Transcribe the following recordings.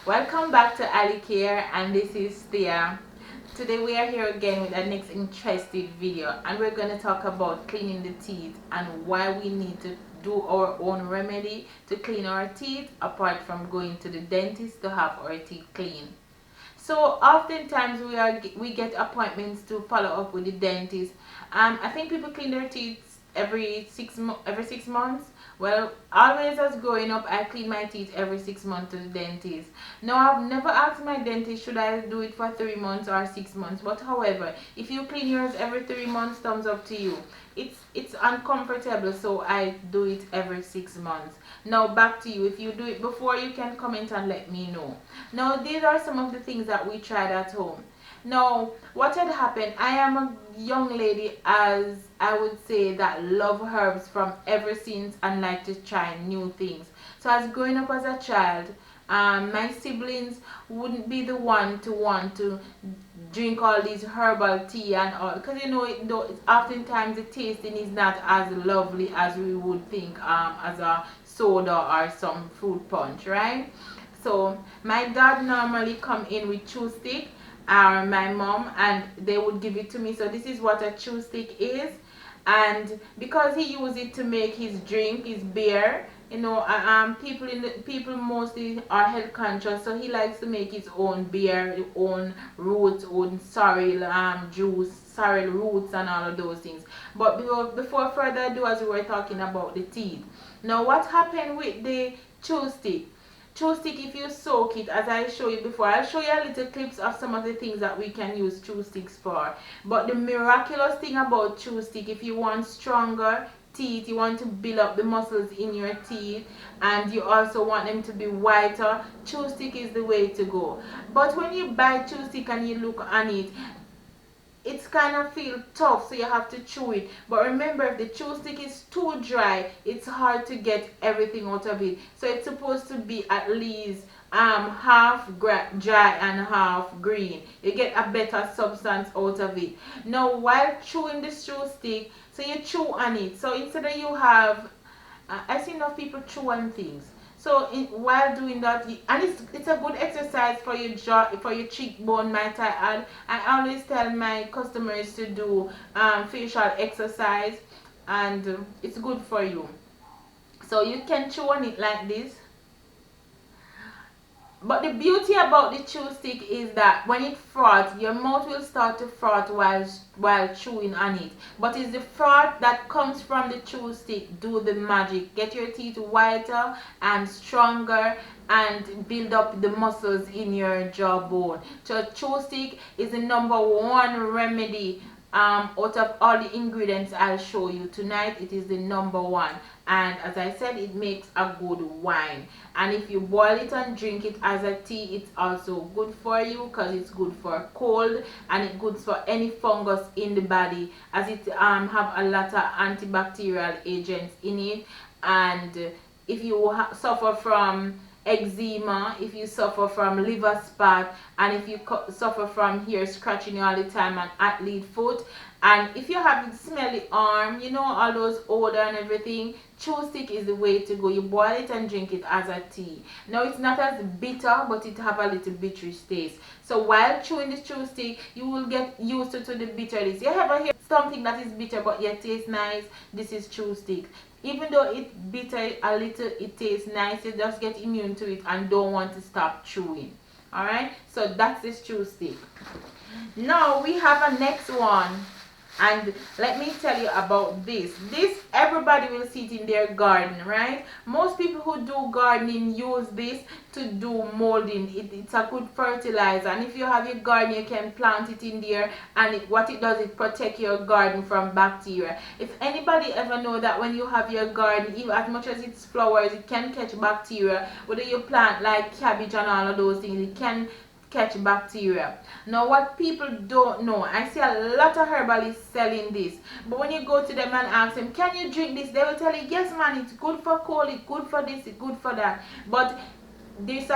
Welcome back to Ali Care, and this is Thea. Today we are here again with our next interesting video, and we're going to talk about cleaning the teeth and why we need to do our own remedy to clean our teeth apart from going to the dentist to have our teeth clean. So oftentimes we get appointments to follow up with the dentist. I think people clean their teeth every 6 months. Well, always as growing up, I clean my teeth every 6 months to the dentist. Now, I've never asked my dentist should I do it for 3 months or 6 months. But however, if you clean yours every 3 months, thumbs up to you. It's uncomfortable, so I do it every 6 months. Now back to you. If you do it before, you can comment and let me know. Now these are some of the things that we tried at home. Now what had happened, I am a young lady, as I would say, that love herbs from ever since and like to try new things. So as growing up as a child, my siblings wouldn't be the one to want to drink all these herbal tea and all, because you know oftentimes the tasting is not as lovely as we would think as a soda or some fruit punch, right? So my dad normally come in with chew stick, or my mom, and they would give it to me. So this is what a chew stick is, and because he used it to make his drink, his beer, you know, people mostly are health conscious, so he likes to make his own beer, his own roots, own sorrel juice, sorrel roots, and all of those things. But before further ado, as we were talking about the teeth, now what happened with the chew stick? Chew stick, if you soak it, as I show you before, I'll show you a little clips of some of the things that we can use chew sticks for. But the miraculous thing about chew stick, if you want stronger teeth, you want to build up the muscles in your teeth, and you also want them to be whiter, chew stick is the way to go. But when you buy chew stick and you look on it, it's kind of feel tough, so you have to chew it. But remember, if the chew stick is too dry, it's hard to get everything out of it. So it's supposed to be at least half dry and half green. You get a better substance out of it. Now while chewing the chew stick, so you chew on it. So instead of you have I see enough people chew on things. So while doing that, and it's a good exercise for your jaw, for your cheekbone, might I add. I always tell my customers to do facial exercise, and it's good for you. So you can chew on it like this. But the beauty about the chew stick is that when it froths, your mouth will start to froth while chewing on it. But it's the froth that comes from the chew stick do the magic. Get your teeth whiter and stronger and build up the muscles in your jawbone. So chew stick is the #1 remedy out of all the ingredients I'll show you tonight. It is the #1, and as I said, it makes a good wine. And if you boil it and drink it as a tea, it's also good for you, because it's good for cold, and it's good for any fungus in the body, as it have a lot of antibacterial agents in it. And if you suffer from eczema, if you suffer from liver spot, and if you suffer from hair scratching you all the time and athlete foot, and if you have smelly arm, you know, all those odor and everything, chew stick is the way to go. You boil it and drink it as a tea. Now it's not as bitter, but it have a little bitterish taste. So while chewing the chew stick, you will get used to the bitterness. You ever hear something that is bitter but yet tastes nice? This is chew stick. Even though it's bitter a little, it tastes nice. You just get immune to it and don't want to stop chewing. Alright, so that's this chew stick. Now we have a next one, and let me tell you about this. This, everybody will see it in their garden, right? Most people who do gardening use this to do molding. It's a good fertilizer, and if you have your garden, you can plant it in there, and what it does, it protect your garden from bacteria. If anybody ever know that when you have your garden, even as much as it's flowers, it can catch bacteria. Whether you plant like cabbage and all of those things, it can catch bacteria. Now what people don't know, I see a lot of herbalists selling this, but when you go to them and ask them, can you drink this, they will tell you, yes man, it's good for cold, it's good for this, it's good for that. But this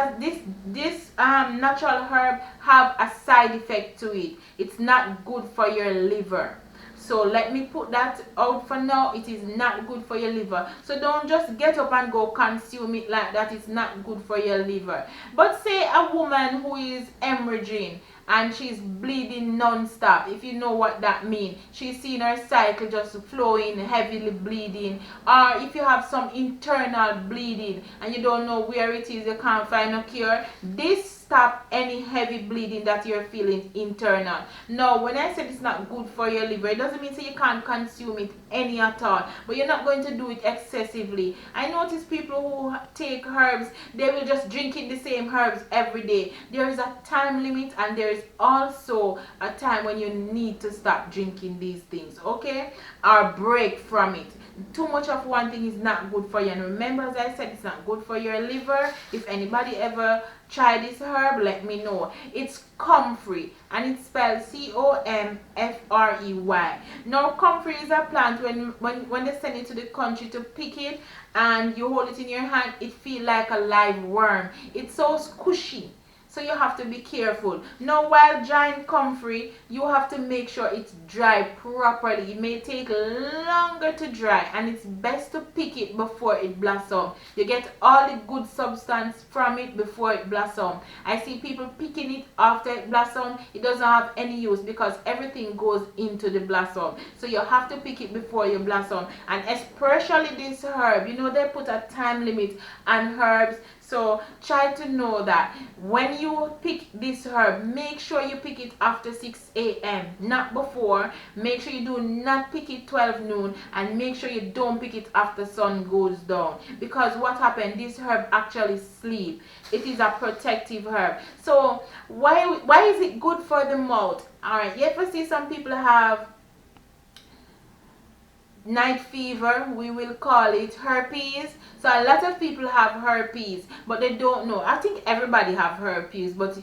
natural herb have a side effect to it. It's not good for your liver. So let me put that out for now. It is not good for your liver. So don't just get up and go consume it like that. It's not good for your liver. But say a woman who is hemorrhaging and she's bleeding non-stop, if you know what that means, she's seeing her cycle just flowing, heavily bleeding, or if you have some internal bleeding and you don't know where it is, you can't find a cure, this stop any heavy bleeding that you're feeling internal. Now when I said it's not good for your liver, it doesn't mean say you can't consume it any at all, but you're not going to do it excessively. I notice people who take herbs, they will just drink in the same herbs every day. There is a time limit, and there is also a time when you need to stop drinking these things, okay, or break from it. Too much of one thing is not good for you. And remember, as I said, it's not good for your liver. If anybody ever tried this herb, let me know. It's comfrey, and it's spelled Comfrey. Now comfrey is a plant, when they send it to the country to pick it and you hold it in your hand, it feels like a live worm. It's so squishy, so you have to be careful. Now while drying comfrey, you have to make sure it's dry properly. It may take longer to dry, and it's best to pick it before it blossoms. You get all the good substance from it before it blossoms. I see people picking it after it blossoms. It doesn't have any use because everything goes into the blossom. So you have to pick it before you blossom. And especially this herb, you know they put a time limit on herbs. So try to know that when you pick this herb, make sure you pick it after 6 a.m. not before. Make sure you do not pick it 12 noon, and make sure you don't pick it after sun goes down, because what happened, this herb actually sleep. It is a protective herb. So why is it good for the mouth? Alright, you ever see some people have night fever, we will call it herpes. So a lot of people have herpes, but they don't know. I think everybody have herpes, but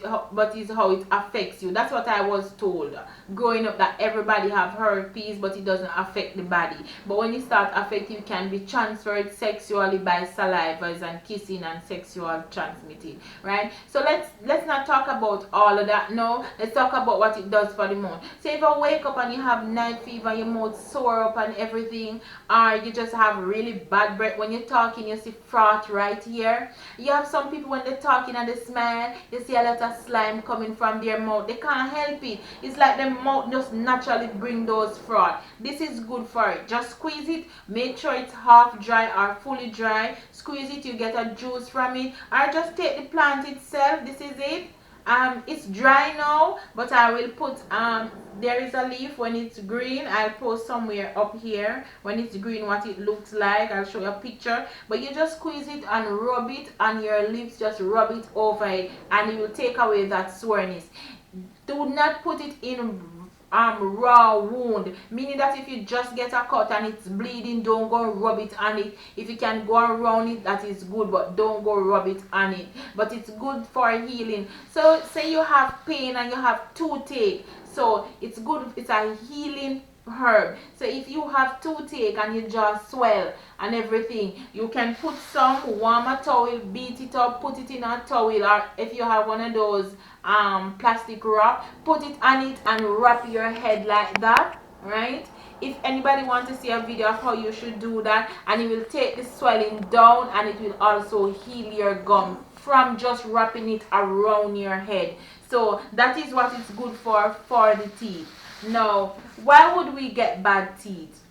it's how it affects you. That's what I was told growing up, that everybody have herpes, but it doesn't affect the body. But when it starts affecting, it can be transferred sexually by salivas and kissing and sexual transmitted, right? So let's not talk about all of that now. Let's talk about what it does for the mouth. So if you wake up and you have night fever, your mouth sore up and everything, or you just have really bad breath when you're talking, you see froth right here. You have some people when they're talking and they smile, you see a lot of slime coming from their mouth. They can't help it. It's like their mouth just naturally bring those froth. This is good for it. Just squeeze it, make sure it's half dry or fully dry. Squeeze it, you get a juice from it, or just take the plant itself. This is it. It's dry now, but I will put there is a leaf when it's green. I'll post somewhere up here when it's green what it looks like. I'll show you a picture, but you just squeeze it and rub it on your lips. Just rub it over it, and it will take away that soreness. Do not put it in raw wound, meaning that if you just get a cut and it's bleeding, don't go rub it on it. If you can go around it, that is good, but don't go rub it on it. But it's good for healing. So say you have pain and you have toothache, so it's good, it's a healing herb. So if you have toothache and your jaw swell and everything, you can put some warm a towel, beat it up, put it in a towel, or if you have one of those plastic wrap, put it on it and wrap your head like that, right? If anybody wants to see a video of how you should do that, and it will take the swelling down, and it will also heal your gum from just wrapping it around your head. So that is what it's good for the teeth. Now, why would we get bad teeth?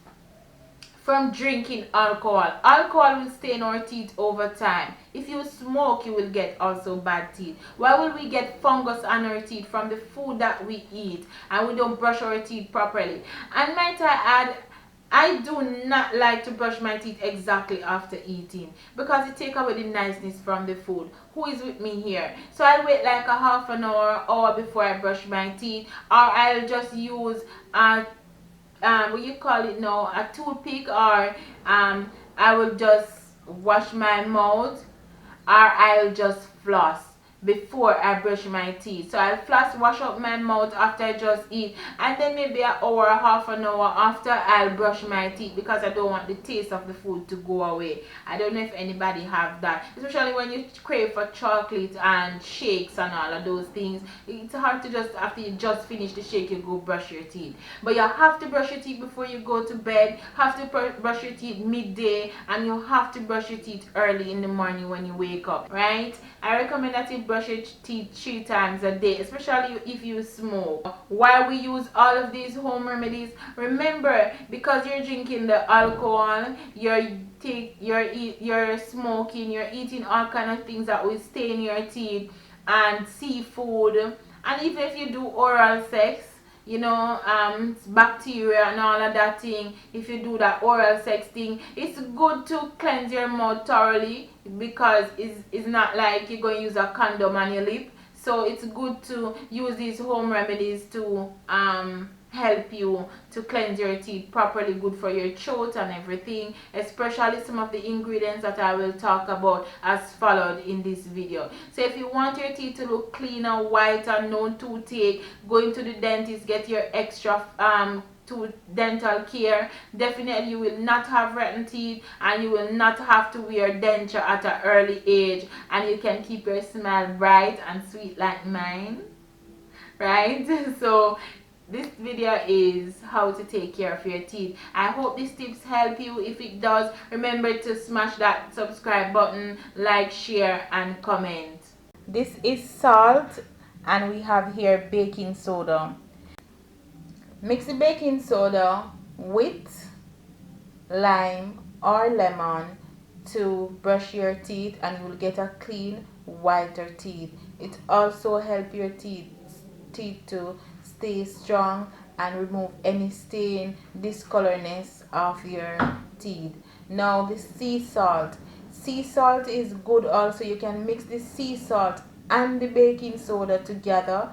From drinking alcohol. Alcohol will stain our teeth over time. If you smoke, you will get also bad teeth. Why will we get fungus on our teeth? From the food that we eat, and we don't brush our teeth properly. And might I add, I do not like to brush my teeth exactly after eating, because it takes away the niceness from the food. Who is with me here? So I'll wait like a half an hour before I brush my teeth, or I'll just use what you call it now, a toothpick, or I will just wash my mouth, or I'll just floss. before I brush my teeth. So I'll floss, wash up my mouth after I just eat, and then maybe an hour or half an hour after I'll brush my teeth, because I don't want the taste of the food to go away. I don't know if anybody have that, especially when you crave for chocolate and shakes and all of those things. It's hard to just, after you just finish the shake, you go brush your teeth. But you have to brush your teeth before you go to bed, have to brush your teeth midday, and you have to brush your teeth early in the morning when you wake up, right? I recommend that you brush your teeth 3 times a day, especially if you smoke. Why we use all of these home remedies? Remember, because you're drinking the alcohol, you're smoking, you're eating all kind of things that will stain your teeth, and seafood, and even if you do oral sex, you know, bacteria and all of that thing. If you do that oral sex thing, it's good to cleanse your mouth thoroughly, because it's not like you're going to use a condom on your lip. So it's good to use these home remedies to help you to cleanse your teeth properly, good for your throat and everything, especially some of the ingredients that I will talk about as followed in this video. So if you want your teeth to look clean and white and no toothache, going to the dentist, get your extra to dental care. Definitely you will not have rotten teeth, and you will not have to wear denture at an early age, and you can keep your smile bright and sweet like mine, right? So this video is how to take care of your teeth. I hope these tips help you. If it does, remember to smash that subscribe button, like, share, and comment. This is salt, and we have here baking soda. Mix the baking soda with lime or lemon to brush your teeth, and you will get a clean, whiter teeth. It also helps your teeth to stay strong and remove any stain, discolorness of your teeth. Now the sea salt. Sea salt is good also. You can mix the sea salt and the baking soda together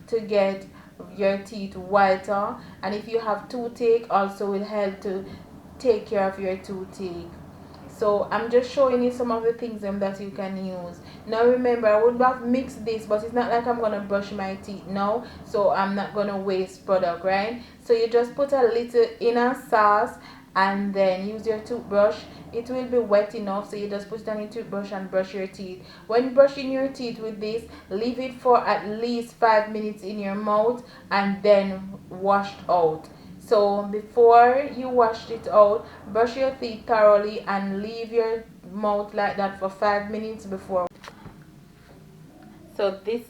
to get your teeth whiter, and if you have toothache, also will help to take care of your toothache. So I'm just showing you some of the things that you can use. Now remember, I would have mixed this, but it's not like I'm gonna brush my teeth now, so I'm not gonna waste product, right? So you just put a little in a sauce, and then use your toothbrush. It will be wet enough, so you just put it on your toothbrush and brush your teeth. When brushing your teeth with this, leave it for at least 5 minutes in your mouth, and then wash out. So before you wash it out, brush your teeth thoroughly and leave your mouth like that for 5 minutes before. So this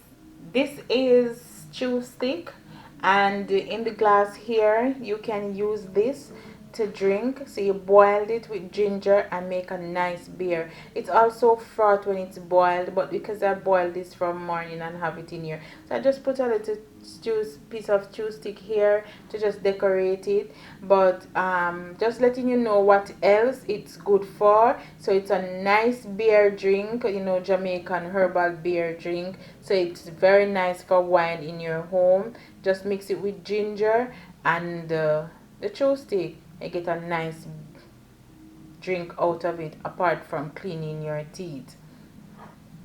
is chew stick, and in the glass here you can use this to drink. So you boiled it with ginger and make a nice beer. It's also frothed when it's boiled, but because I boiled this from morning and have it in here, so I just put a little piece of chew stick here to just decorate it. But just letting you know what else it's good for. So it's a nice beer drink, you know, Jamaican herbal beer drink. So it's very nice for wine in your home. Just mix it with ginger and the chew stick, and get a nice drink out of it, apart from cleaning your teeth.